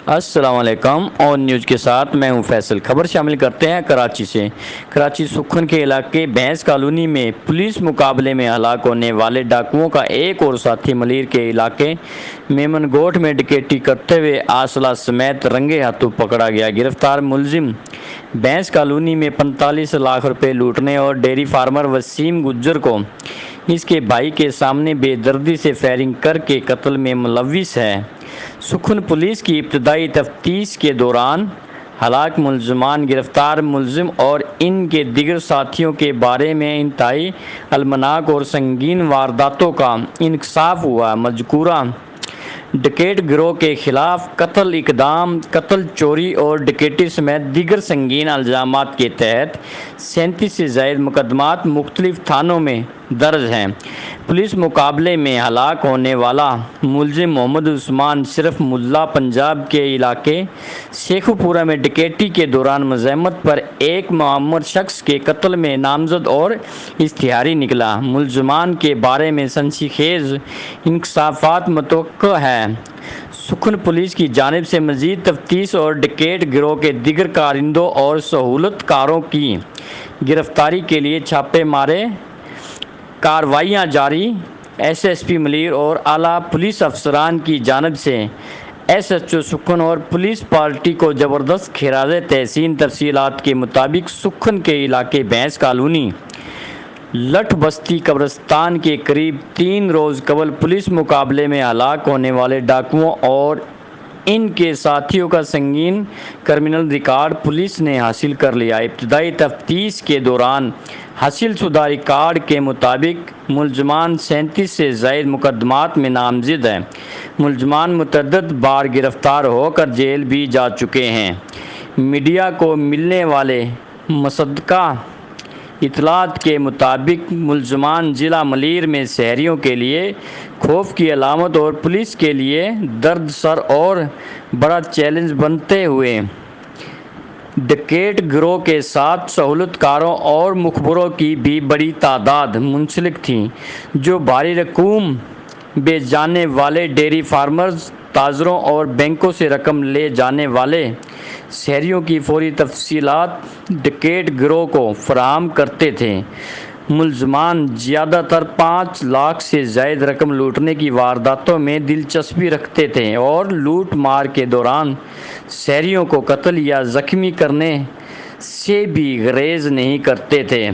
السلام علیکم اور نیوز کے ساتھ میں ہوں فیصل۔ خبر شامل کرتے ہیں کراچی سے۔ کراچی سکھن کے علاقے بھینس کالونی میں پولیس مقابلے میں ہلاک ہونے والے ڈاکوؤں کا ایک اور ساتھی ملیر کے علاقے میمن گوٹھ میں ڈکیتی کرتے ہوئے اسلحہ سمیت رنگے ہاتھوں پکڑا گیا۔ گرفتار ملزم بھینس کالونی میں 45 لاکھ روپے لوٹنے اور ڈیری فارمر وسیم گجر کو اس کے بھائی کے سامنے بے دردی سے فائرنگ کر کے قتل میں ملوث ہے۔ سکھن پولیس کی ابتدائی تفتیش کے دوران ہلاک ملزمان، گرفتار ملزم اور ان کے دیگر ساتھیوں کے بارے میں انتہائی المناک اور سنگین وارداتوں کا انکشاف ہوا۔ مذکورہ ڈکیت گروہ کے خلاف قتل، اقدام قتل، چوری اور ڈکیتی سمیت دیگر سنگین الزامات کے تحت 37 سے زائد مقدمات مختلف تھانوں میں درج ہیں۔ پولیس مقابلے میں ہلاک ہونے والا ملزم محمد عثمان شرف ملا پنجاب کے علاقے شیخو پورہ میں ڈکیتی کے دوران مزاحمت پر ایک معمر شخص کے قتل میں نامزد اور اشتہاری نکلا۔ ملزمان کے بارے میں سنسنی خیز انکشافات متوقع ہیں۔ سکھن پولیس کی جانب سے مزید تفتیش اور ڈکیت گروہ کے دیگر کارندوں اور سہولت کاروں کی گرفتاری کے لیے چھاپے مارے کارروائیاں جاری۔ ایس ایس پی ملیر اور اعلیٰ پولیس افسران کی جانب سے ایس ایچ او سکھن اور پولیس پارٹی کو زبردست خراج تحسین۔ تفصیلات کے مطابق سکھن کے علاقے بھینس کالونی لٹھ بستی قبرستان کے قریب 3 روز قبل پولیس مقابلے میں ہلاک ہونے والے ڈاکوؤں اور ان کے ساتھیوں کا سنگین کرمنل ریکارڈ پولیس نے حاصل کر لیا۔ ابتدائی تفتیش کے دوران حاصل شدہ ریکارڈ کے مطابق ملزمان 37 سے زائد مقدمات میں نامزد ہیں۔ ملزمان متعدد بار گرفتار ہو کر جیل بھی جا چکے ہیں۔ میڈیا کو ملنے والے مصدقہ اطلاعات کے مطابق ملزمان ضلع ملیر میں شہریوں کے لیے خوف کی علامت اور پولیس کے لیے درد سر اور بڑا چیلنج بنتے ہوئے ڈکیت گروہ کے ساتھ سہولت کاروں اور مخبروں کی بھی بڑی تعداد منسلک تھی، جو بھاری رقوم بیچ جانے والے ڈیری فارمرز، تاجروں اور بینکوں سے رقم لے جانے والے شہریوں کی فوری تفصیلات ڈکیت گروہ کو فراہم کرتے تھے۔ ملزمان زیادہ تر 5 لاکھ سے زائد رقم لوٹنے کی وارداتوں میں دلچسپی رکھتے تھے اور لوٹ مار کے دوران شہریوں کو قتل یا زخمی کرنے سے بھی گریز نہیں کرتے تھے۔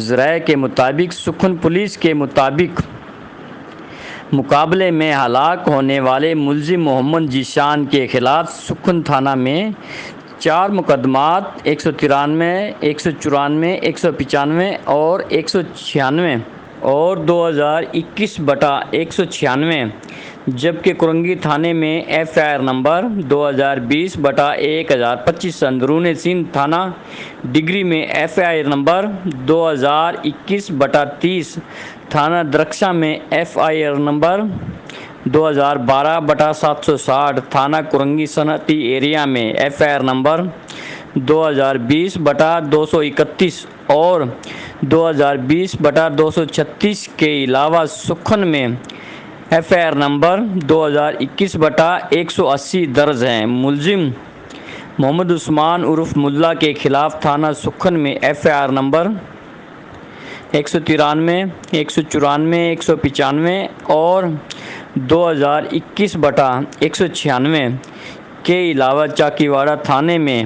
ذرائع کے مطابق سکھن پولیس کے مطابق مقابلے میں ہلاک ہونے والے ملزم محمد ذیشان کے خلاف سکھن تھانہ میں 4 مقدمات 193، 194، 195 اور 196 اور 2021/196، جبکہ کرنگی تھانے میں ایف آئی آر نمبر 2020/1025، اندرون سندھ تھانہ ڈگری میں ایف آئی آر نمبر 2021/30، تھانہ درخشاں میں ایف آئی آر نمبر 2012/760، تھانہ کرنگی صنعتی ایریا میں ایف آئی آر نمبر 2020/231 اور 2020/236 کے علاوہ سکھن میں ایف آئی آر نمبر 2021/180 درج ہیں۔ ملزم محمد عثمان عرف ملا کے خلاف تھانہ سکھن میں ایف آئی آر نمبر 193، 194، 195 اور 2021/196 کے علاوہ چاکیواڑہ تھانے میں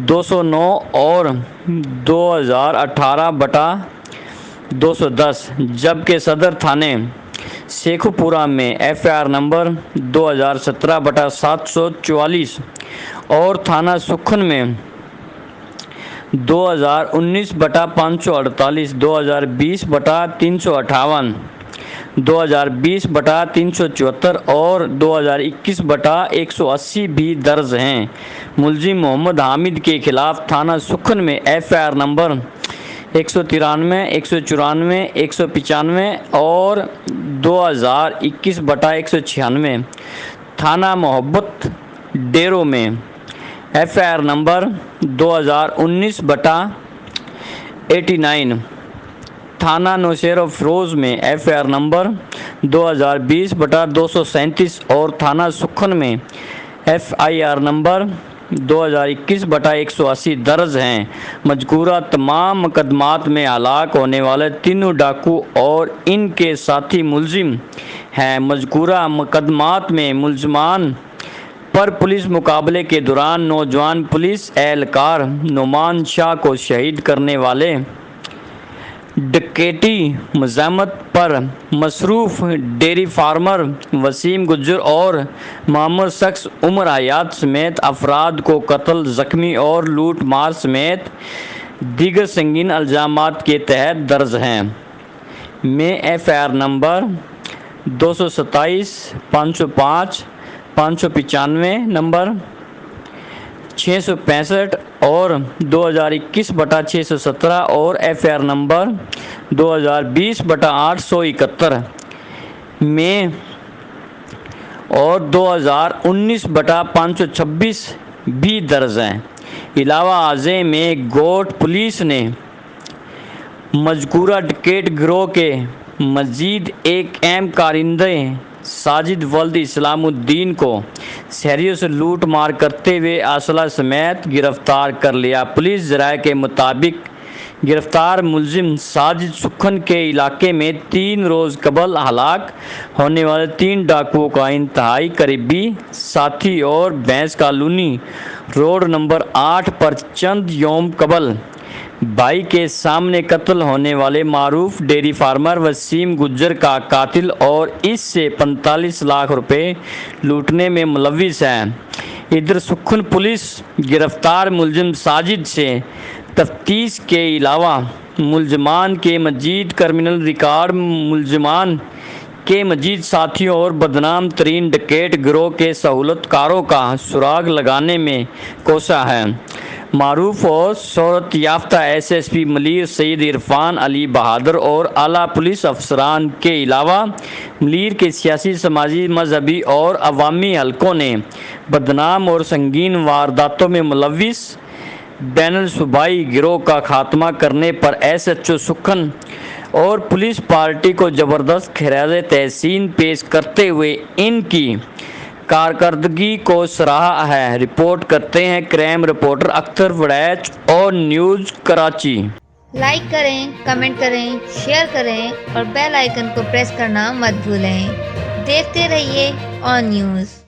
209 اور 2018/210، جبکہ صدر تھانے شیخو پورہ میں ایف آئی آر نمبر 2017/744 اور تھانہ سکھن میں 2019/548، 2020/358، 2020/374 اور 2021/180 بھی درج ہیں۔ ملزم محمد حامد کے خلاف تھانہ سکھن میں ایف آئی آر نمبر 193، 194، 195 اور 2021/196، تھانہ محبت ڈیروں میں ایف آئی آر نمبر 2019/89، تھانہ نوشہر افروز میں ایف آئی آر نمبر 2020/237 اور تھانہ سکھن میں FIR نمبر 2021/180 درج ہیں۔ مذکورہ تمام مقدمات میں ہلاک ہونے والے تینوں ڈاکو اور ان کے ساتھی ملزم ہیں۔ مذکورہ مقدمات میں ملزمان پر پولیس مقابلے کے دوران نوجوان پولیس اہلکار نعمان شاہ کو شہید کرنے والے، ڈکیتی مزاحمت پر مصروف ڈیری فارمر وسیم گجر اور معمر شخص عمر حیات سمیت افراد کو قتل، زخمی اور لوٹ مار سمیت دیگر سنگین الزامات کے تحت درج ہیں۔ میں FIR نمبر 227 505 595 نمبر 665 اور 2021/617 اور FIR نمبر 2020/871 میں اور 2019/526 بھی درج ہیں۔ علاوہ ازیں میں گوٹ پولیس نے مذکورہ ڈکیت گروہ کے مزید ایک اہم کارندے ساجد ولد اسلام الدین کو شہریوں سے لوٹ مار کرتے ہوئے اسلحہ سمیت گرفتار کر لیا۔ پولیس ذرائع کے مطابق گرفتار ملزم ساجد سکھن کے علاقے میں 3 روز قبل ہلاک ہونے والے 3 ڈاکوؤں کا انتہائی قریبی ساتھی اور بھینس کالونی روڈ نمبر 8 پر چند یوم قبل بھائی کے سامنے قتل ہونے والے معروف ڈیری فارمر وسیم گجر کا قاتل اور اس سے 45 لاکھ روپے لوٹنے میں ملوث ہے۔ ادھر سکھن پولیس گرفتار ملزم ساجد سے تفتیش کے علاوہ ملزمان کے مزید کرمنل ریکارڈ، ملزمان کے مزید ساتھیوں اور بدنام ترین ڈکیت گروہ کے سہولت کاروں کا سراغ لگانے میں کوشاں ہے۔ معروف اور شہرت یافتہ SSP ملیر سید عرفان علی بہادر اور اعلیٰ پولیس افسران کے علاوہ ملیر کے سیاسی، سماجی، مذہبی اور عوامی حلقوں نے بدنام اور سنگین وارداتوں میں ملوث بین الصوبائی گروہ کا خاتمہ کرنے پر SHO سکھن اور پولیس پارٹی کو زبردست خراج تحسین پیش کرتے ہوئے ان کی کارکردگی کو سراہا ہے۔ رپورٹ کرتے ہیں کرائم رپورٹر اختر وڑیچ اور نیوز کراچی۔ لائک کریں، کمنٹ کریں، شیئر کریں اور بیل آئیکن کو پریس کرنا مت بھولیں۔ دیکھتے رہیے آن نیوز۔